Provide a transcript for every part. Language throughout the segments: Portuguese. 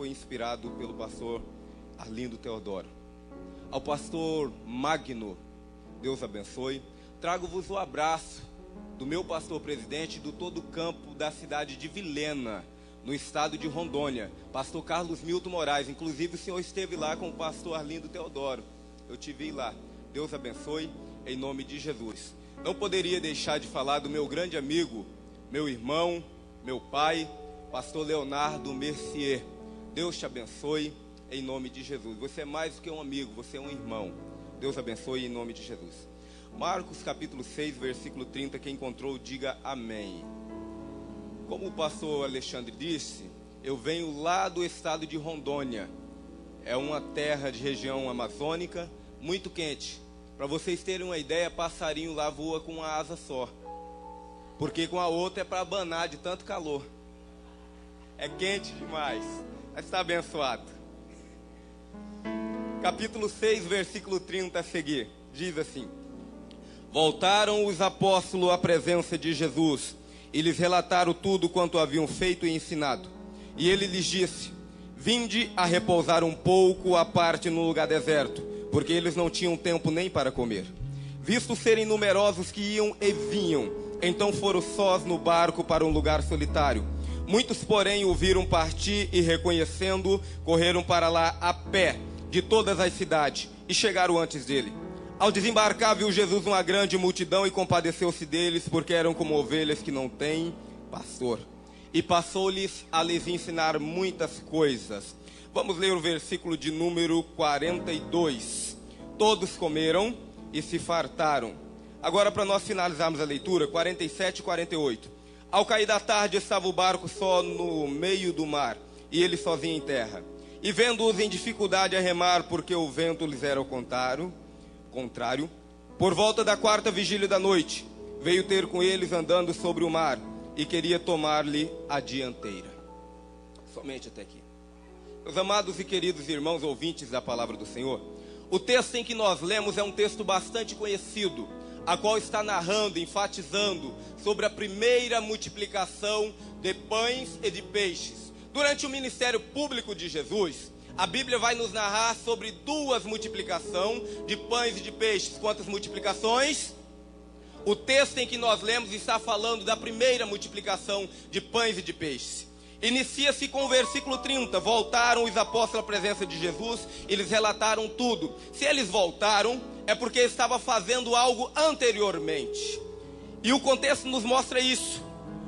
foi inspirado pelo pastor Arlindo Teodoro. Ao pastor Magno, Deus abençoe. Trago-vos o abraço do meu pastor presidente do todo o campo da cidade de Vilhena, no estado de Rondônia, pastor Carlos Milton Moraes. Inclusive o senhor esteve lá com o pastor Arlindo Teodoro. Eu te vi lá. Deus abençoe, em nome de Jesus. Não poderia deixar de falar do meu grande amigo, meu irmão, meu pai, pastor Leonardo Mercier. Deus te abençoe, em nome de Jesus. Você é mais do que um amigo, você é um irmão. Deus abençoe, em nome de Jesus. Marcos capítulo 6, versículo 30, quem encontrou, diga amém. Como o pastor Alexandre disse, eu venho lá do estado de Rondônia. É uma terra de região amazônica, muito quente. Para vocês terem uma ideia, passarinho lá voa com uma asa só, porque com a outra é para abanar de tanto calor. É quente demais, mas está abençoado. Capítulo 6, versículo 30 a seguir, diz assim: voltaram os apóstolos à presença de Jesus e lhes relataram tudo quanto haviam feito e ensinado. E ele lhes disse: vinde a repousar um pouco à parte no lugar deserto, porque eles não tinham tempo nem para comer. Visto serem numerosos que iam e vinham, então foram sós no barco para um lugar solitário. Muitos, porém, o viram partir e, reconhecendo, correram para lá a pé de todas as cidades e chegaram antes dele. Ao desembarcar, viu Jesus uma grande multidão e compadeceu-se deles, porque eram como ovelhas que não têm pastor. E passou-lhes a lhes ensinar muitas coisas. Vamos ler o versículo de número 42. Todos comeram e se fartaram. Agora, para nós finalizarmos a leitura, 47 e 48. Ao cair da tarde, estava o barco só no meio do mar, e ele sozinho em terra. E vendo-os em dificuldade a remar, porque o vento lhes era ao contrário, por volta da 4ª vigília da noite, veio ter com eles andando sobre o mar, e queria tomar-lhe a dianteira. Somente até aqui. Meus amados e queridos irmãos ouvintes da palavra do Senhor, o texto em que nós lemos é um texto bastante conhecido, a qual está narrando, enfatizando sobre a primeira multiplicação de pães e de peixes. Durante o ministério público de Jesus, a Bíblia vai nos narrar sobre duas multiplicações de pães e de peixes. Quantas multiplicações? O texto em que nós lemos está falando da primeira multiplicação de pães e de peixes. Inicia-se com o versículo 30. Voltaram os apóstolos à presença de Jesus e lhes relataram tudo. Se eles voltaram, é porque estava fazendo algo anteriormente. E o contexto nos mostra isso.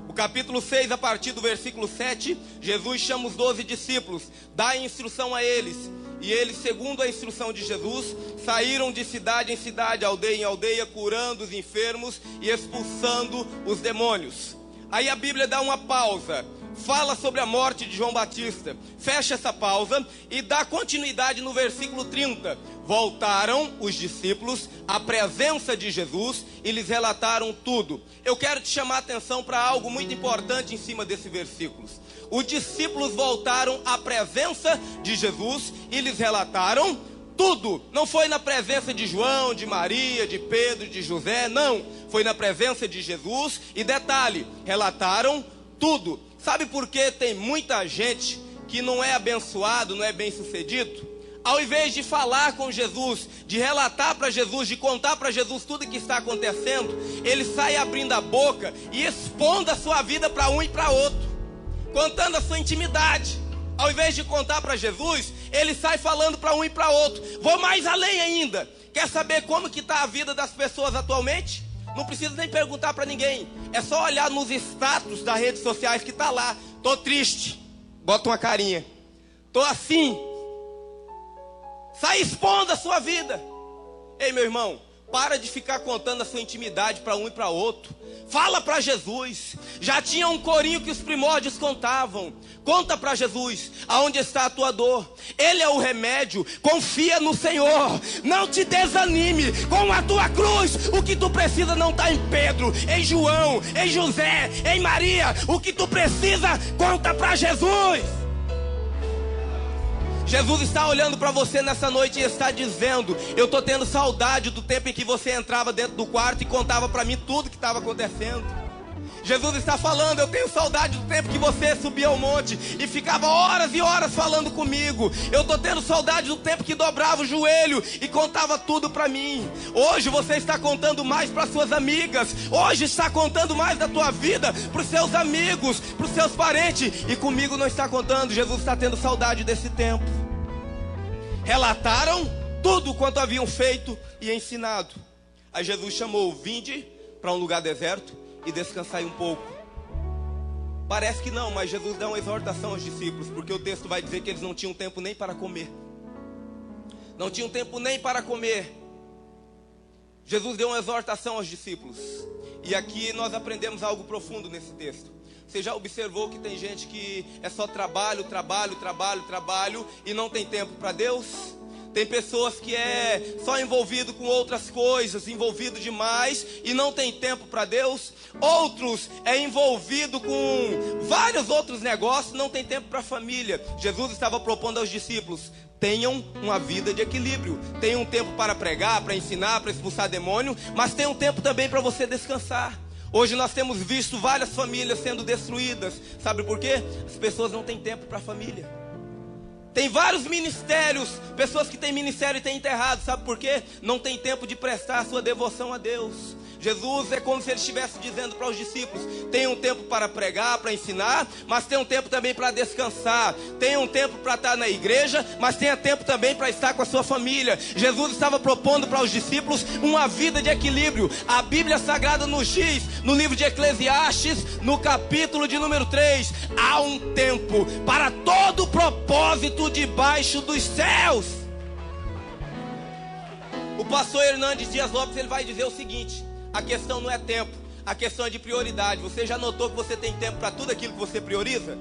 O capítulo 6, a partir do versículo 7, Jesus chama os 12 discípulos, dá instrução a eles. E eles, segundo a instrução de Jesus, saíram de cidade em cidade, aldeia em aldeia, curando os enfermos e expulsando os demônios. Aí a Bíblia dá uma pausa, fala sobre a morte de João Batista, fecha essa pausa e dá continuidade no versículo 30. Voltaram os discípulos à presença de Jesus e lhes relataram tudo. Eu quero te chamar a atenção para algo muito importante em cima desses versículos. Os discípulos voltaram à presença de Jesus e lhes relataram tudo. Não foi na presença de João, de Maria, de Pedro, de José, não. Foi na presença de Jesus e, detalhe, relataram tudo. Sabe por que tem muita gente que não é abençoado, não é bem sucedido? Ao invés de falar com Jesus, de relatar para Jesus, de contar para Jesus tudo que está acontecendo, ele sai abrindo a boca e expondo a sua vida para um e para outro, contando a sua intimidade. Ao invés de contar para Jesus, ele sai falando para um e para outro. Vou mais além ainda. Quer saber como que está a vida das pessoas atualmente? Não precisa nem perguntar para ninguém. É só olhar nos status das redes sociais que está lá. Tô triste. Bota uma carinha. Tô assim. Sai expondo a sua vida. Ei, meu irmão, para de ficar contando a sua intimidade para um e para outro. Fala para Jesus. Já tinha um corinho que os primórdios contavam. Conta para Jesus aonde está a tua dor. Ele é o remédio. Confia no Senhor. Não te desanime com a tua cruz. O que tu precisa não está em Pedro, em João, em José, em Maria. O que tu precisa, conta para Jesus. Jesus está olhando para você nessa noite e está dizendo: eu estou tendo saudade do tempo em que você entrava dentro do quarto e contava para mim tudo que estava acontecendo. Jesus está falando: eu tenho saudade do tempo que você subia ao monte e ficava horas e horas falando comigo. Eu estou tendo saudade do tempo que dobrava o joelho e contava tudo para mim. Hoje você está contando mais para suas amigas. Hoje está contando mais da tua vida para os seus amigos, para os seus parentes. E comigo não está contando. Jesus está tendo saudade desse tempo. Relataram tudo quanto haviam feito e ensinado. Aí Jesus chamou: vinde para um lugar deserto e descansai um pouco. Parece que não, mas Jesus dá uma exortação aos discípulos, porque o texto vai dizer que eles não tinham tempo nem para comer. Não tinham tempo nem para comer. Jesus deu uma exortação aos discípulos. E aqui nós aprendemos algo profundo nesse texto. Você já observou que tem gente que é só trabalho, trabalho, trabalho, trabalho e não tem tempo para Deus? Tem pessoas que é só envolvido com outras coisas, envolvido demais e não tem tempo para Deus. Outros é envolvido com vários outros negócios, não tem tempo para a família. Jesus estava propondo aos discípulos: tenham uma vida de equilíbrio. Tenham um tempo para pregar, para ensinar, para expulsar demônio, mas tenham um tempo também para você descansar. Hoje nós temos visto várias famílias sendo destruídas. Sabe por quê? As pessoas não têm tempo para a família. Tem vários ministérios, pessoas que têm ministério e têm enterrado. Sabe por quê? Não tem tempo de prestar a sua devoção a Deus. Jesus é como se ele estivesse dizendo para os discípulos: tem um tempo para pregar, para ensinar, mas tem um tempo também para descansar. Tem um tempo para estar na igreja, mas tenha tempo também para estar com a sua família. Jesus estava propondo para os discípulos uma vida de equilíbrio. A Bíblia Sagrada nos diz, no livro de Eclesiastes, no capítulo de número 3, há um tempo para todo propósito debaixo dos céus. O pastor Hernandes Dias Lopes, ele vai dizer o seguinte: a questão não é tempo, a questão é de prioridade. Você já notou que você tem tempo para tudo aquilo que você prioriza?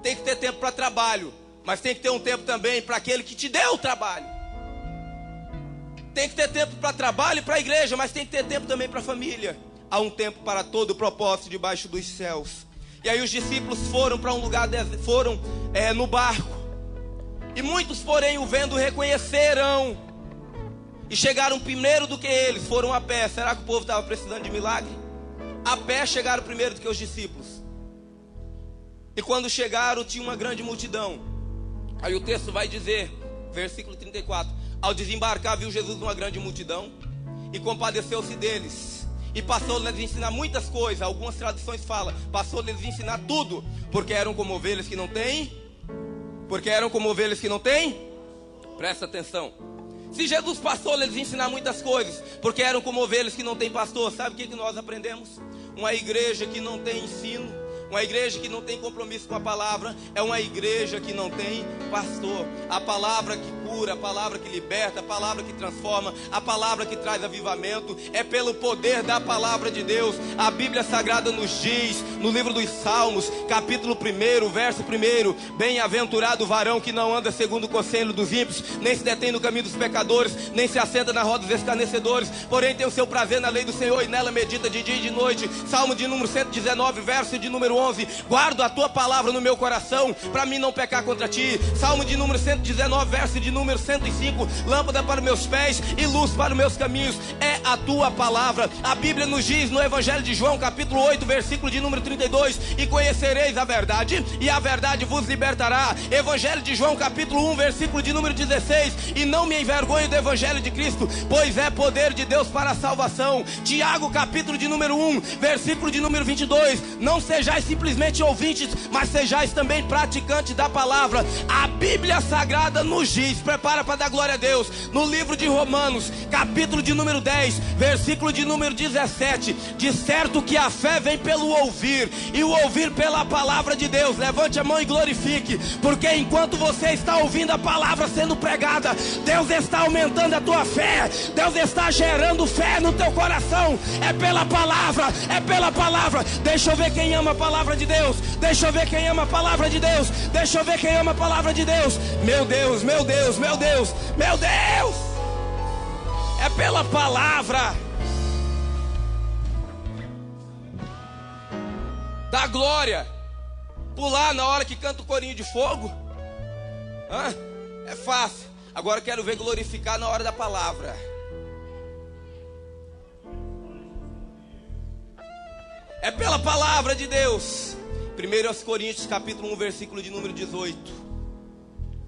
Tem que ter tempo para trabalho, mas tem que ter um tempo também para aquele que te deu o trabalho. Tem que ter tempo para trabalho e para a igreja, mas tem que ter tempo também para a família. Há um tempo para todo o propósito debaixo dos céus. E aí os discípulos foram para um lugar, no barco. E muitos, porém, o vendo, reconheceram e chegaram primeiro do que eles. Foram a pé. Será que o povo estava precisando de milagre? A pé chegaram primeiro do que os discípulos. E quando chegaram, tinha uma grande multidão. Aí o texto vai dizer, versículo 34: ao desembarcar, viu Jesus uma grande multidão e compadeceu-se deles, e passou-lhes a ensinar muitas coisas. Algumas traduções falam: passou-lhes a ensinar tudo, porque eram como ovelhas que não têm. Porque eram como ovelhas que não têm. Presta atenção. Se Jesus passou a lhes ensinar muitas coisas, porque eram como ovelhas que não têm pastor, sabe o que nós aprendemos? Uma igreja que não tem ensino, uma igreja que não tem compromisso com a palavra, é uma igreja que não tem pastor. A palavra que cura, a palavra que liberta, a palavra que transforma, a palavra que traz avivamento, é pelo poder da palavra de Deus. A Bíblia Sagrada nos diz, no livro dos Salmos, capítulo 1, verso 1: bem-aventurado o varão que não anda segundo o conselho dos ímpios, nem se detém no caminho dos pecadores, nem se assenta na roda dos escarnecedores, porém tem o seu prazer na lei do Senhor, e nela medita de dia e de noite. Salmo de número 119, verso de número 11: guardo a tua palavra no meu coração, para mim não pecar contra ti. Salmo de número 119, verso de número 105: lâmpada para meus pés e luz para os meus caminhos é a tua palavra. A Bíblia nos diz no Evangelho de João, capítulo 8, versículo de número 32: e conhecereis a verdade, e a verdade vos libertará. Evangelho de João, capítulo 1, versículo de número 16: e não me envergonho do Evangelho de Cristo, pois é poder de Deus para a salvação. Tiago, capítulo de número 1, versículo de número 22: não sejais simplesmente ouvintes, mas sejais também praticantes da palavra. A Bíblia Sagrada nos diz, prepara para dar glória a Deus, no livro de Romanos, capítulo de número 10, versículo de número 17: de certo que a fé vem pelo ouvir, e o ouvir pela palavra de Deus. Levante a mão e glorifique, porque enquanto você está ouvindo a palavra sendo pregada, Deus está aumentando a tua fé, Deus está gerando fé no teu coração. É pela palavra, é pela palavra. Deixa eu ver quem ama a palavra de Deus, deixa eu ver quem ama a palavra de Deus, deixa eu ver quem ama a palavra de Deus. Meu Deus, meu Deus, meu Deus, meu Deus, é pela palavra. Dá glória, pular na hora que canta o corinho de fogo, é fácil. Agora eu quero ver glorificar na hora da palavra. É pela palavra de Deus. 1 Coríntios capítulo 1, versículo de número 18.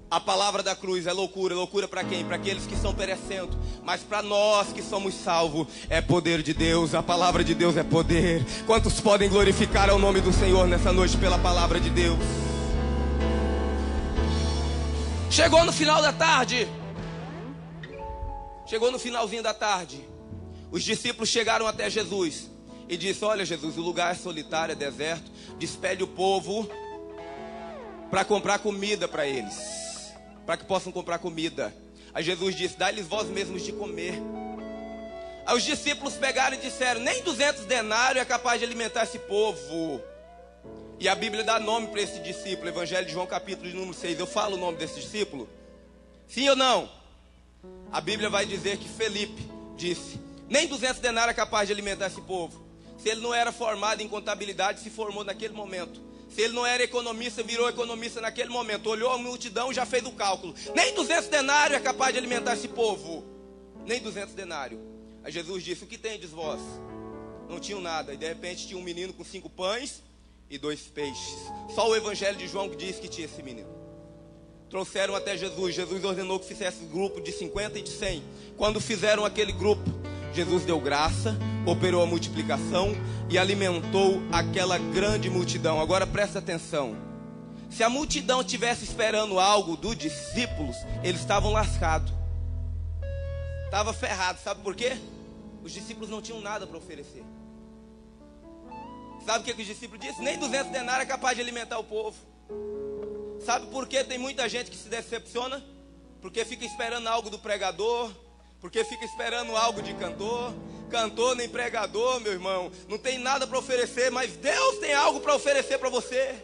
A palavra da cruz é loucura. Loucura para quem? Para aqueles que estão perecendo. Mas para nós que somos salvos, é poder de Deus. A palavra de Deus é poder. Quantos podem glorificar ao nome do Senhor nessa noite pela palavra de Deus? Chegou no final da tarde. Chegou no finalzinho da tarde. Os discípulos chegaram até Jesus e disse: olha Jesus, o lugar é solitário, é deserto. Despede o povo para comprar comida para eles, para que possam comprar comida. Aí Jesus disse: dá-lhes vós mesmos de comer. Aí os discípulos pegaram e disseram: nem 200 denários é capaz de alimentar esse povo. E a Bíblia dá nome para esse discípulo. Evangelho de João capítulo de número 6. Eu falo o nome desse discípulo? Sim ou não? A Bíblia vai dizer que Felipe disse: nem 200 denários é capaz de alimentar esse povo. Se ele não era formado em contabilidade, se formou naquele momento. Se ele não era economista, virou economista naquele momento. Olhou a multidão e já fez o cálculo. Nem 200 denários é capaz de alimentar esse povo. Nem 200 denários. Aí Jesus disse: o que tendes vós? Não tinham nada. E de repente tinha um menino com 5 pães e 2 peixes. Só o Evangelho de João que diz que tinha esse menino. Trouxeram até Jesus. Jesus ordenou que fizesse grupo de 50 e de 100. Quando fizeram aquele grupo, Jesus deu graça, operou a multiplicação e alimentou aquela grande multidão. Agora presta atenção. Se a multidão estivesse esperando algo dos discípulos, eles estavam lascados. Estavam ferrados. Sabe por quê? Os discípulos não tinham nada para oferecer. Sabe o que os discípulos disseram? Nem 200 denários é capaz de alimentar o povo. Sabe por que tem muita gente que se decepciona? Porque fica esperando algo do pregador, porque fica esperando algo de cantor. Cantor nem pregador, meu irmão, não tem nada para oferecer, mas Deus tem algo para oferecer para você.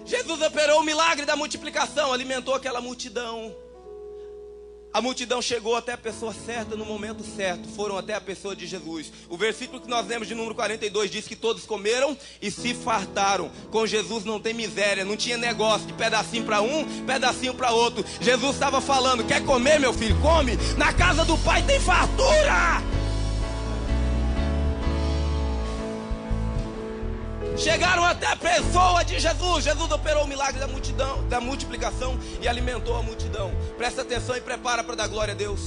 Jesus operou o milagre da multiplicação, alimentou aquela multidão. A multidão chegou até a pessoa certa no momento certo. Foram até a pessoa de Jesus. O versículo que nós lemos de número 42 diz que todos comeram e se fartaram. Com Jesus não tem miséria, não tinha negócio de pedacinho para um, pedacinho para outro. Jesus estava falando: quer comer, meu filho? Come. Na casa do Pai tem fartura. Chegaram até a pessoa de Jesus. Jesus operou o milagre da multidão, da multiplicação, e alimentou a multidão. Presta atenção e prepara para dar glória a Deus.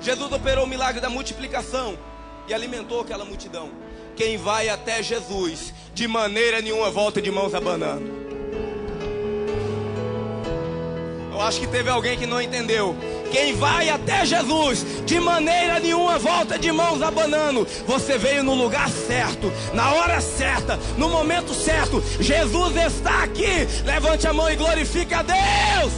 Jesus operou o milagre da multiplicação e alimentou aquela multidão. Quem vai até Jesus, de maneira nenhuma volta de mãos abanando. Eu acho que teve alguém que não entendeu. Quem vai até Jesus, de maneira nenhuma volta de mãos abanando. Você veio no lugar certo, na hora certa, no momento certo. Jesus está aqui. Levante a mão e glorifique a Deus.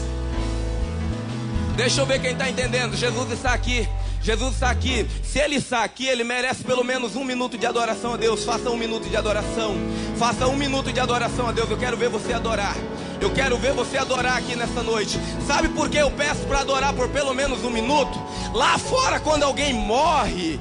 Deixa eu ver quem está entendendo. Jesus está aqui. Jesus está aqui. Se Ele está aqui, Ele merece pelo menos 1 minuto de adoração a Deus. Faça 1 minuto de adoração. Faça 1 minuto de adoração a Deus. Eu quero ver você adorar. Eu quero ver você adorar aqui nessa noite. Sabe por que eu peço para adorar por pelo menos 1 minuto? Lá fora, quando alguém morre,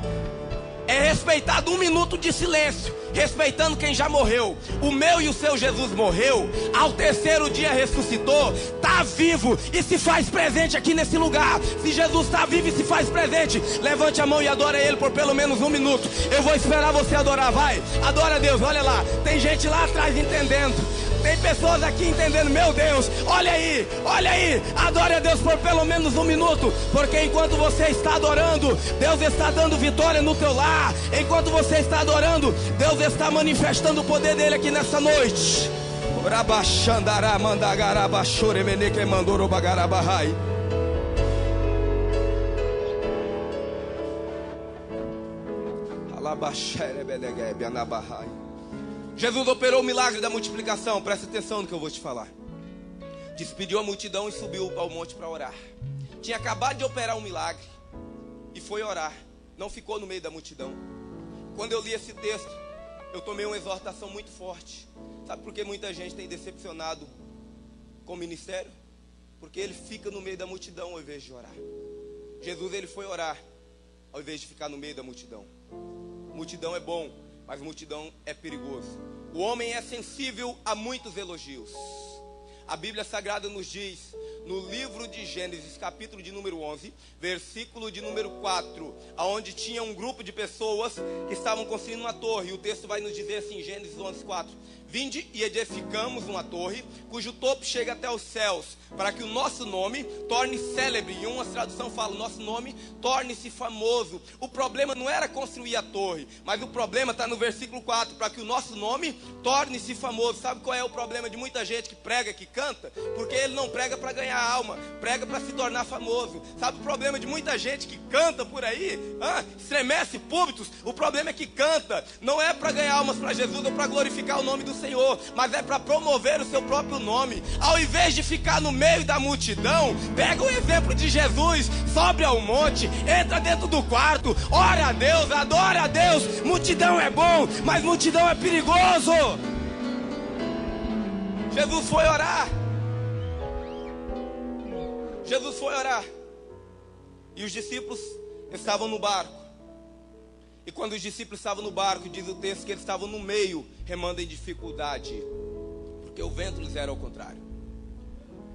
é respeitado 1 minuto de silêncio, respeitando quem já morreu. O meu e o seu Jesus morreu, ao 3º dia ressuscitou, está vivo e se faz presente aqui nesse lugar. Se Jesus está vivo e se faz presente, levante a mão e adore Ele por pelo menos 1 minuto. Eu vou esperar você adorar, vai. Adora a Deus, olha lá. Tem gente lá atrás entendendo. Tem pessoas aqui entendendo. Meu Deus, olha aí, adore a Deus por pelo menos 1 minuto. Porque enquanto você está adorando, Deus está dando vitória no teu lar. Enquanto você está adorando, Deus está manifestando o poder dele aqui nessa noite. Jesus operou o milagre da multiplicação. Presta atenção no que eu vou te falar. Despediu a multidão e subiu ao monte para orar. Tinha acabado de operar um milagre e foi orar. Não ficou no meio da multidão. Quando eu li esse texto, eu tomei uma exortação muito forte. Sabe por que muita gente tem decepcionado com o ministério? Porque ele fica no meio da multidão ao invés de orar. Jesus, ele foi orar ao invés de ficar no meio da multidão. Multidão é bom, mas multidão é perigoso. O homem é sensível a muitos elogios. A Bíblia Sagrada nos diz, no livro de Gênesis, capítulo de número 11, versículo de número 4, onde tinha um grupo de pessoas que estavam construindo uma torre. E o texto vai nos dizer assim, Gênesis 11, 4: vinde e edificamos uma torre, cujo topo chega até os céus, para que o nosso nome torne célebre. Em uma tradução fala, o nosso nome torne-se famoso. O problema não era construir a torre, mas o problema está no versículo 4, para que o nosso nome torne-se famoso. Sabe qual é o problema de muita gente que prega, que canta? Porque ele não prega para ganhar alma, prega para se tornar famoso. Sabe o problema de muita gente que canta por aí? Estremece púlpitos. O problema é que canta, não é para ganhar almas para Jesus ou para glorificar o nome do Senhor, mas é para promover o seu próprio nome. Ao invés de ficar no meio da multidão, pega o exemplo de Jesus, sobe ao monte, entra dentro do quarto, ora a Deus, adora a Deus. Multidão é bom, mas multidão é perigoso. Jesus foi orar. Jesus foi orar. E os discípulos estavam no barco. E quando os discípulos estavam no barco, diz o texto que eles estavam no meio, remando em dificuldade, porque o vento lhes era ao contrário.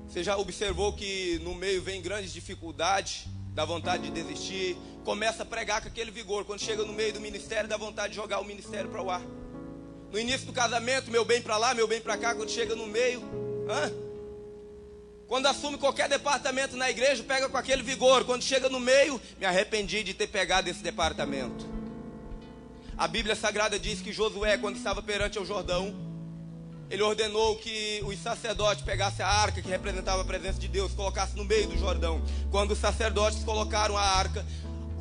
Você já observou que no meio vem grandes dificuldades, dá vontade de desistir, começa a pregar com aquele vigor. Quando chega no meio do ministério, dá vontade de jogar o ministério para o ar. No início do casamento, meu bem para lá, meu bem para cá. Quando chega no meio, quando assume qualquer departamento na igreja, pega com aquele vigor. Quando chega no meio, me arrependi de ter pegado esse departamento. A Bíblia Sagrada diz que Josué, quando estava perante o Jordão, ele ordenou que os sacerdotes pegassem a arca que representava a presença de Deus, colocassem no meio do Jordão. Quando os sacerdotes colocaram a arca,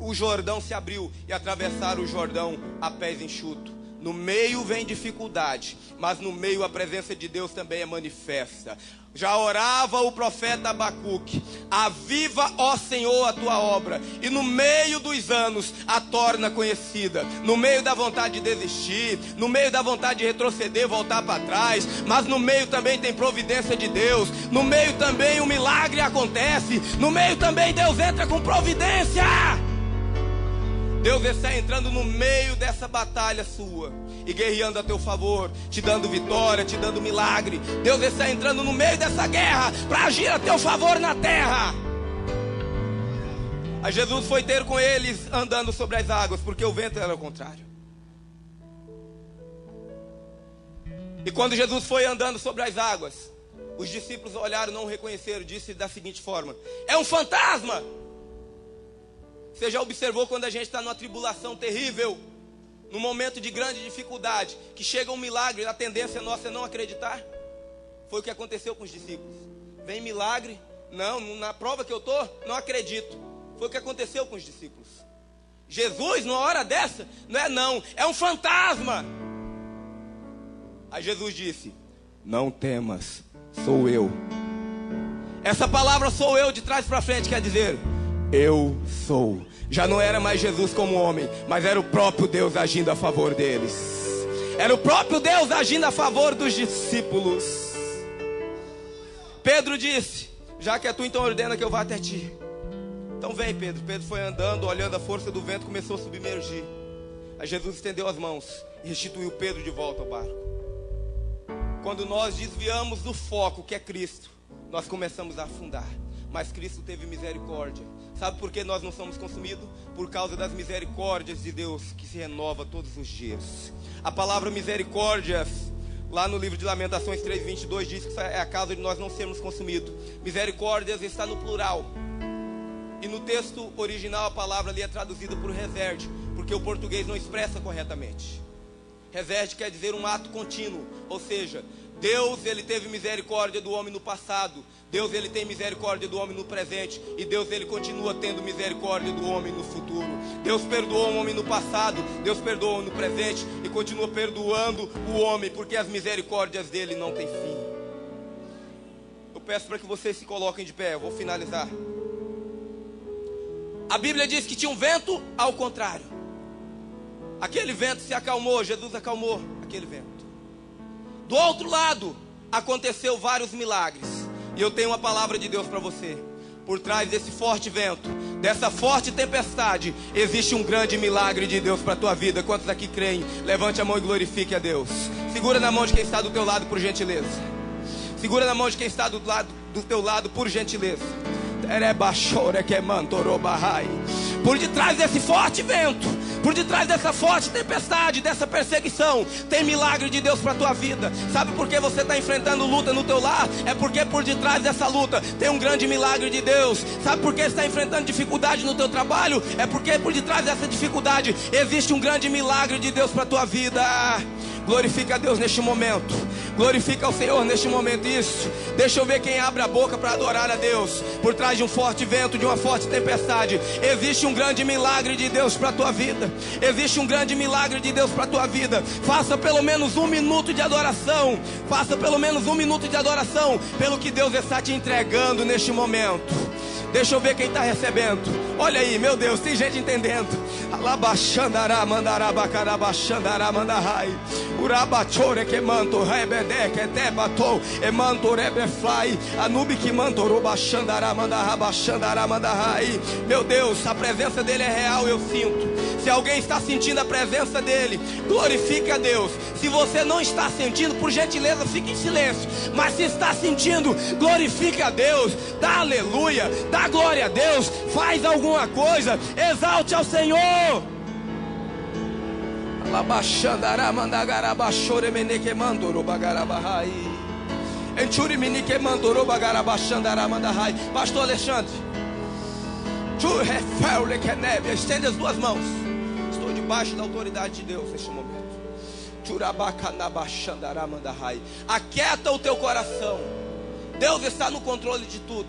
o Jordão se abriu e atravessaram o Jordão a pés enxutos. No meio vem dificuldade, mas no meio a presença de Deus também é manifesta. Já orava o profeta Abacuque: aviva, ó Senhor, a tua obra, e no meio dos anos a torna conhecida. No meio da vontade de desistir, no meio da vontade de retroceder, voltar para trás, mas no meio também tem providência de Deus. No meio também o milagre acontece. No meio também Deus entra com providência. Deus está entrando no meio dessa batalha sua e guerreando a teu favor, te dando vitória, te dando milagre. Deus está entrando no meio dessa guerra para agir a teu favor na terra. Aí Jesus foi ter com eles andando sobre as águas, porque o vento era ao contrário. E quando Jesus foi andando sobre as águas, os discípulos olharam, não o reconheceram, disse da seguinte forma: é um fantasma. Você já observou quando a gente está numa tribulação terrível, num momento de grande dificuldade, que chega um milagre, a tendência nossa é não acreditar? Foi o que aconteceu com os discípulos. Vem milagre, não, na prova que eu estou, não acredito. Foi o que aconteceu com os discípulos. Jesus, numa hora dessa, não, é um fantasma. Aí Jesus disse: não temas, sou eu. Essa palavra sou eu de trás para frente quer dizer: eu sou. Já não era mais Jesus como homem, mas era o próprio Deus agindo a favor deles. Era o próprio Deus agindo a favor dos discípulos. Pedro disse: já que é tu, então ordena que eu vá até ti. Então vem, Pedro. Pedro foi andando, olhando a força do vento, começou a submergir. Aí Jesus estendeu as mãos e restituiu Pedro de volta ao barco. Quando nós desviamos do foco, que é Cristo, nós começamos a afundar. Mas Cristo teve misericórdia. Sabe por que nós não somos consumidos? Por causa das misericórdias de Deus, que se renova todos os dias. A palavra misericórdias, lá no livro de Lamentações 3:22, diz que é a causa de nós não sermos consumidos. Misericórdias está no plural. E no texto original a palavra ali é traduzida por reserde, porque o português não expressa corretamente. Reserde quer dizer um ato contínuo, ou seja, Deus, ele teve misericórdia do homem no passado. Deus, ele tem misericórdia do homem no presente. E Deus, ele continua tendo misericórdia do homem no futuro. Deus perdoou o homem no passado. Deus perdoou o homem no presente. E continua perdoando o homem, porque as misericórdias dele não têm fim. Eu peço para que vocês se coloquem de pé. Eu vou finalizar. A Bíblia diz que tinha um vento ao contrário. Aquele vento se acalmou. Jesus acalmou aquele vento. Do outro lado, aconteceu vários milagres. E eu tenho uma palavra de Deus para você. Por trás desse forte vento, dessa forte tempestade, existe um grande milagre de Deus para a tua vida. Quantos aqui creem? Levante a mão e glorifique a Deus. Segura na mão de quem está do teu lado, por gentileza. Segura na mão de quem está do lado do teu lado, por gentileza. Por detrás desse forte vento, por detrás dessa forte tempestade, dessa perseguição, tem milagre de Deus para a tua vida. Sabe por que você está enfrentando luta no teu lar? É porque por detrás dessa luta tem um grande milagre de Deus. Sabe por que você está enfrentando dificuldade no teu trabalho? É porque por detrás dessa dificuldade existe um grande milagre de Deus para a tua vida. Glorifica a Deus neste momento. Glorifica o Senhor neste momento. Isso. Deixa eu ver quem abre a boca para adorar a Deus. Por trás de um forte vento, de uma forte tempestade, existe um grande milagre de Deus para a tua vida. Existe um grande milagre de Deus para a tua vida. Faça pelo menos 1 minuto de adoração. Faça pelo menos 1 minuto de adoração pelo que Deus está te entregando neste momento. Deixa eu ver quem está recebendo. Olha aí, meu Deus, tem gente entendendo. Alabaxandará, mandará, bacarabaxandará, mandarai. Urabachore que manto, rebede que te batou, e manto rebefly. Anubi que manto, robaxandará, mandará, baixandará, mandarai. Meu Deus, a presença dele é real, eu sinto. Se alguém está sentindo a presença dele, glorifique a Deus. Se você não está sentindo, por gentileza, fique em silêncio. Mas se está sentindo, glorifique a Deus. Dá aleluia, dá glória a Deus. Faz alguma coisa, exalte ao Senhor. Alabaxandará, mandagarabaxore, meneke mandoro, bagarabahai. Enchuri, meneke mandoro, bagarabaxandará, mandahai. Pastor Alexandre, estende as duas mãos. Estou debaixo da autoridade de Deus neste momento. Aquieta o teu coração. Deus está no controle de tudo.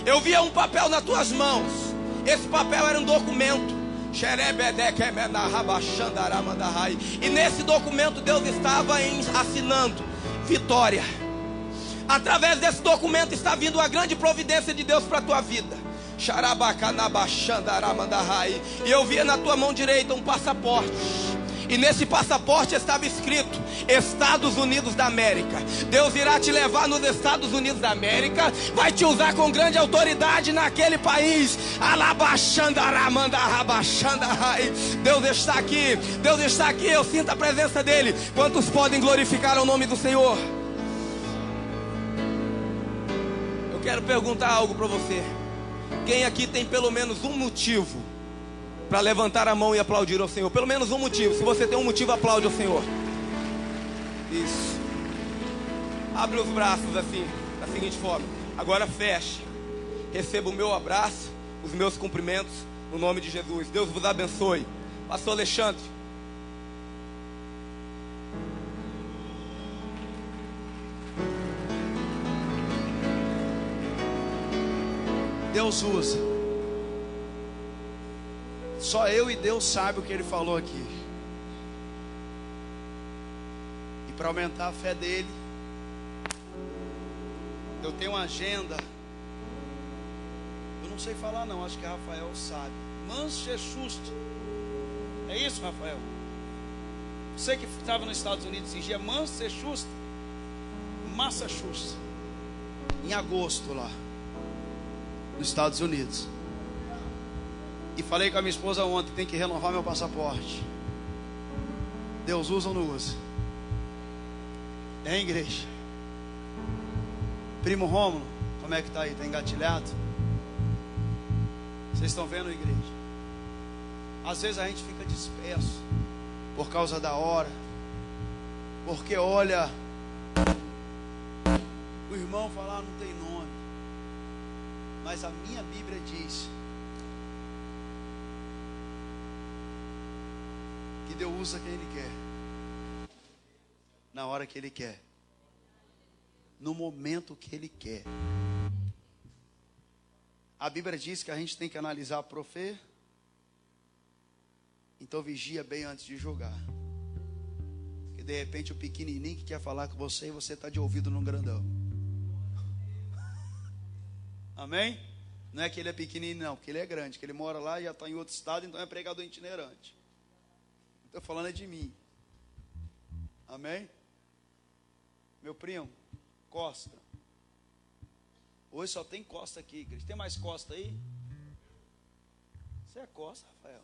Eu via um papel nas tuas mãos. Esse papel era um documento. E nesse documento Deus estava assinando vitória. Através desse documento está vindo a grande providência de Deus para a tua vida. E eu via na tua mão direita um passaporte. E nesse passaporte estava escrito Estados Unidos da América. Deus irá te levar nos Estados Unidos da América. Vai te usar com grande autoridade naquele país. Deus está aqui. Deus está aqui. Eu sinto a presença dele. Quantos podem glorificar o nome do Senhor? Eu quero perguntar algo para você. Quem aqui tem pelo menos um motivo para levantar a mão e aplaudir ao Senhor? Pelo menos um motivo. Se você tem um motivo, aplaude ao Senhor. Isso. Abre os braços assim, da seguinte forma. Agora feche. Receba o meu abraço, os meus cumprimentos, no nome de Jesus. Deus vos abençoe. Pastor Alexandre. Deus usa. Só eu e Deus sabe o que Ele falou aqui. E para aumentar a fé dele, eu tenho uma agenda. Eu não sei falar não, acho que Rafael sabe. Massachusetts. É isso, Rafael? Você que estava nos Estados Unidos esses dias, Massachusetts. Em agosto lá, nos Estados Unidos. E falei com a minha esposa ontem, tem que renovar meu passaporte. Deus usa ou não usa? É, igreja. Primo Rômulo, como é que está aí? Está engatilhado? Vocês estão vendo, igreja? Às vezes a gente fica disperso por causa da hora. Porque olha, o irmão falar não tem nome. Mas a minha Bíblia diz que Deus usa quem Ele quer, na hora que Ele quer, no momento que Ele quer. A Bíblia diz que a gente tem que analisar a profecia. Então vigia bem antes de jogar. Porque de repente o pequenininho que quer falar com você e você está de ouvido no grandão. Amém? Não é que ele é pequenininho não, porque ele é grande, que ele mora lá e já está em outro estado, então é pregador itinerante. Estou falando é de mim. Amém? Meu primo, Costa. Hoje só tem Costa aqui, igreja. Tem mais Costa aí? Você é Costa, Rafael?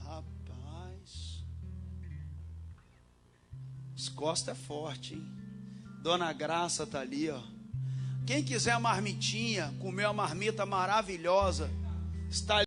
Rapaz. As costas é forte, hein? Dona Graça tá ali, ó. Quem quiser a marmitinha, comer uma marmita maravilhosa, está ali.